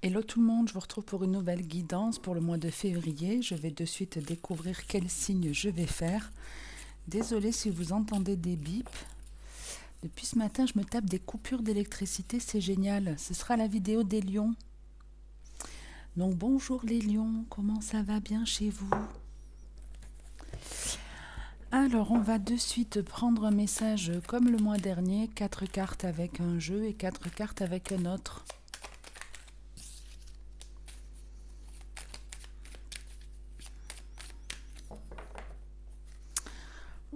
Hello tout le monde, je vous retrouve pour une nouvelle guidance pour le mois de février. Je vais de suite découvrir quel signe je vais faire. Désolée si vous entendez des bips. Depuis ce matin, je me tape des coupures d'électricité, c'est génial. Ce sera la vidéo des lions. Donc bonjour les lions, comment ça va bien chez vous? Alors on va de suite prendre un message comme le mois dernier, 4 cartes avec un jeu et 4 cartes avec un autre.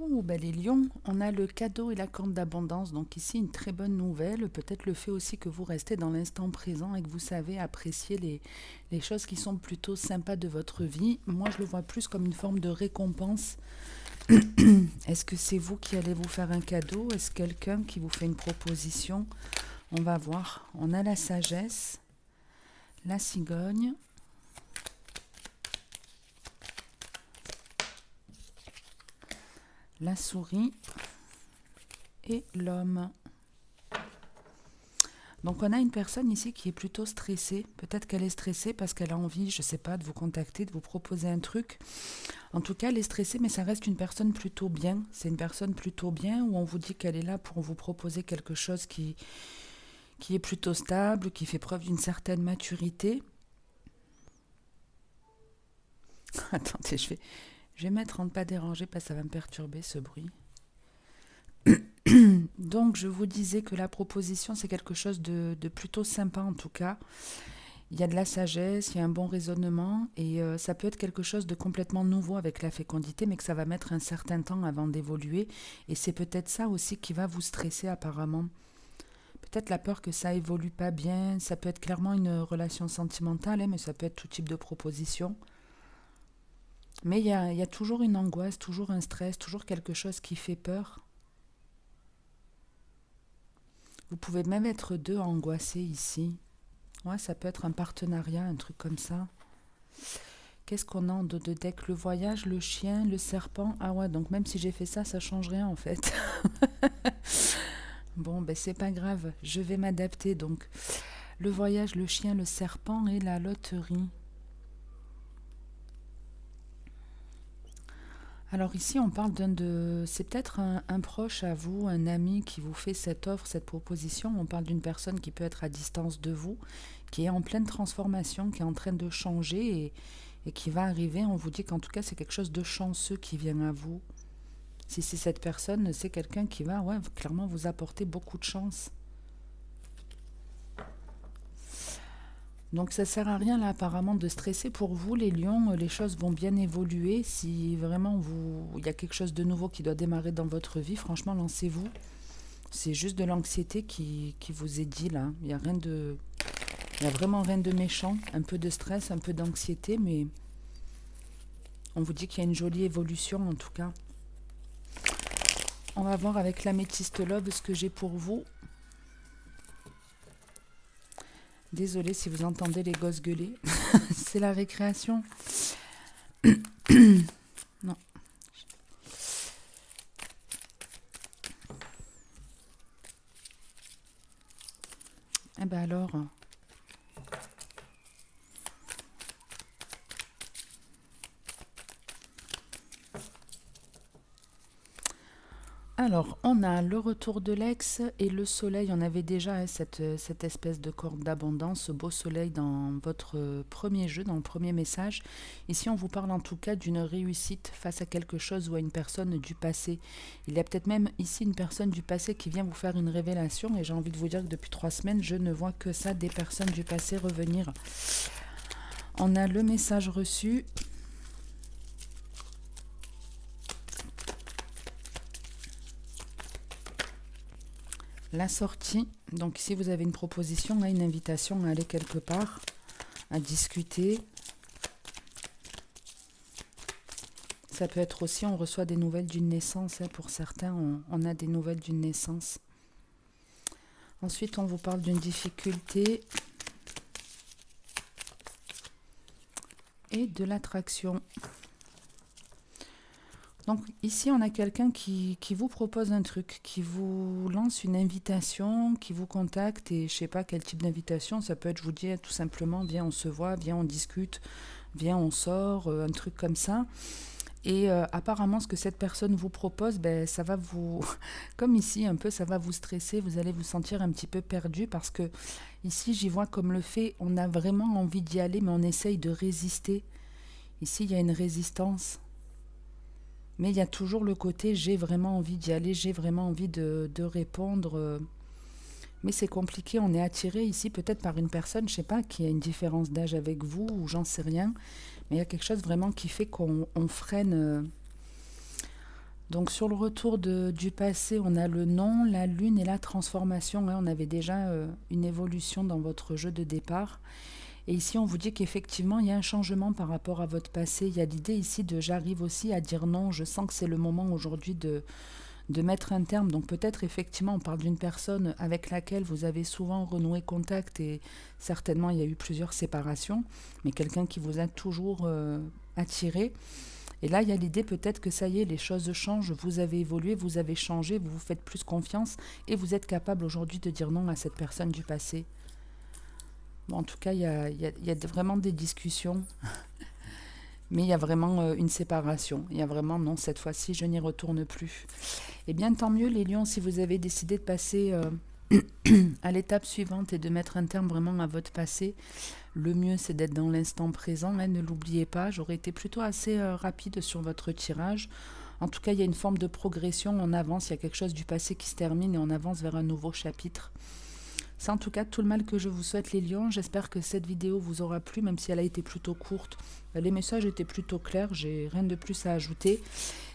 Oh, ben les lions, on a le cadeau et la corne d'abondance. Donc ici, une très bonne nouvelle. Peut-être le fait aussi que vous restez dans l'instant présent et que vous savez apprécier les choses qui sont plutôt sympas de votre vie. Moi, je le vois plus comme une forme de récompense. Est-ce que c'est vous qui allez vous faire un cadeau? Est-ce quelqu'un qui vous fait une proposition? On va voir. On a la sagesse, la cigogne, la souris et l'homme. Donc on a une personne ici qui est plutôt stressée. Peut-être qu'elle est stressée parce qu'elle a envie, je ne sais pas, de vous contacter, de vous proposer un truc. En tout cas, elle est stressée, mais ça reste une personne plutôt bien. C'est une personne plutôt bien où on vous dit qu'elle est là pour vous proposer quelque chose qui est plutôt stable, qui fait preuve d'une certaine maturité. Attendez, je vais mettre en ne pas déranger parce que ça va me perturber ce bruit. Donc, je vous disais que la proposition, c'est quelque chose de plutôt sympa en tout cas. Il y a de la sagesse, il y a un bon raisonnement et ça peut être quelque chose de complètement nouveau avec la fécondité, mais que ça va mettre un certain temps avant d'évoluer. Et c'est peut-être ça aussi qui va vous stresser apparemment. Peut-être la peur que ça évolue pas bien. Ça peut être clairement une relation sentimentale, hein, mais ça peut être tout type de proposition. Mais il y a toujours une angoisse, toujours un stress, toujours quelque chose qui fait peur. Vous pouvez même être deux angoissés ici. Ouais, ça peut être un partenariat, un truc comme ça. Qu'est-ce qu'on a en dos de deck? Le voyage, le chien, le serpent. Ah ouais, donc même si j'ai fait ça, ça change rien en fait. Bon, ben c'est pas grave, je vais m'adapter donc. Le voyage, le chien, le serpent et la loterie. Alors ici, on parle c'est peut-être un proche à vous, un ami qui vous fait cette offre, cette proposition. On parle d'une personne qui peut être à distance de vous, qui est en pleine transformation, qui est en train de changer et qui va arriver. On vous dit qu'en tout cas, c'est quelque chose de chanceux qui vient à vous. Si c'est cette personne, c'est quelqu'un qui va clairement vous apporter beaucoup de chance. Donc ça sert à rien là apparemment de stresser pour vous les lions, les choses vont bien évoluer. Si vraiment il y a quelque chose de nouveau qui doit démarrer dans votre vie, franchement lancez-vous. C'est juste de l'anxiété qui vous est dit là. Il y a vraiment rien de méchant, un peu de stress, un peu d'anxiété, mais on vous dit qu'il y a une jolie évolution en tout cas. On va voir avec l'améthyste love ce que j'ai pour vous. Désolée si vous entendez les gosses gueuler. C'est la récréation. Non. Eh ben alors. Alors, on a le retour de l'ex et le soleil. On avait déjà cette espèce de corde d'abondance, ce beau soleil dans votre premier jeu, dans le premier message. Ici, on vous parle en tout cas d'une réussite face à quelque chose ou à une personne du passé. Il y a peut-être même ici une personne du passé qui vient vous faire une révélation. Et j'ai envie de vous dire que depuis 3 semaines, je ne vois que ça, des personnes du passé revenir. On a le message reçu. La sortie, donc ici vous avez une proposition, là, une invitation à aller quelque part, à discuter. Ça peut être aussi, on reçoit des nouvelles d'une naissance, hein, pour certains, on a des nouvelles d'une naissance. Ensuite, on vous parle d'une difficulté et de l'attraction. Donc ici, on a quelqu'un qui vous propose un truc, qui vous lance une invitation, qui vous contacte, et je sais pas quel type d'invitation, ça peut être, je vous dis tout simplement, viens on se voit, viens on discute, viens on sort, un truc comme ça. Et apparemment, ce que cette personne vous propose, ben, ça va vous, comme ici un peu, ça va vous stresser, vous allez vous sentir un petit peu perdu parce que ici, j'y vois comme le fait, on a vraiment envie d'y aller, mais on essaye de résister. Ici, il y a une résistance. Mais il y a toujours le côté j'ai vraiment envie d'y aller, j'ai vraiment envie de répondre. Mais c'est compliqué, on est attiré ici peut-être par une personne, je sais pas, qui a une différence d'âge avec vous ou j'en sais rien. Mais il y a quelque chose vraiment qui fait qu'on freine. Donc sur le retour du passé, on a le nom, la lune et la transformation. On avait déjà une évolution dans votre jeu de départ. Et ici, on vous dit qu'effectivement, il y a un changement par rapport à votre passé. Il y a l'idée ici de j'arrive aussi à dire non. Je sens que c'est le moment aujourd'hui de mettre un terme. Donc peut-être effectivement, on parle d'une personne avec laquelle vous avez souvent renoué contact et certainement il y a eu plusieurs séparations, mais quelqu'un qui vous a toujours attiré. Et là, il y a l'idée peut-être que ça y est, les choses changent, vous avez évolué, vous avez changé, vous vous faites plus confiance et vous êtes capable aujourd'hui de dire non à cette personne du passé. Bon, en tout cas, il y a vraiment des discussions, mais il y a vraiment une séparation. Il y a vraiment non, cette fois-ci, je n'y retourne plus. Eh bien, tant mieux, les lions, si vous avez décidé de passer à l'étape suivante et de mettre un terme vraiment à votre passé. Le mieux, c'est d'être dans l'instant présent. Hein, ne l'oubliez pas. J'aurais été plutôt assez rapide sur votre tirage. En tout cas, il y a une forme de progression. On avance. Il y a quelque chose du passé qui se termine et on avance vers un nouveau chapitre. C'est en tout cas tout le mal que je vous souhaite, les lions. J'espère que cette vidéo vous aura plu, même si elle a été plutôt courte. Les messages étaient plutôt clairs, j'ai rien de plus à ajouter.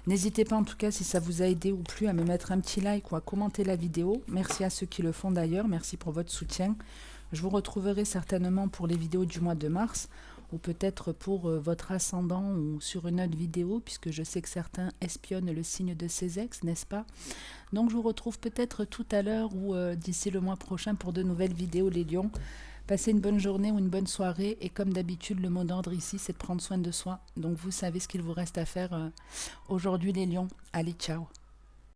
N'hésitez pas en tout cas, si ça vous a aidé ou plu, à me mettre un petit like ou à commenter la vidéo. Merci à ceux qui le font d'ailleurs, merci pour votre soutien. Je vous retrouverai certainement pour les vidéos du mois de mars, ou peut-être pour votre ascendant ou sur une autre vidéo, puisque je sais que certains espionnent le signe de ses ex, n'est-ce pas? Donc je vous retrouve peut-être tout à l'heure ou d'ici le mois prochain pour de nouvelles vidéos, les lions. Passez une bonne journée ou une bonne soirée, et comme d'habitude, le mot d'ordre ici, c'est de prendre soin de soi. Donc vous savez ce qu'il vous reste à faire aujourd'hui, les lions. Allez, ciao!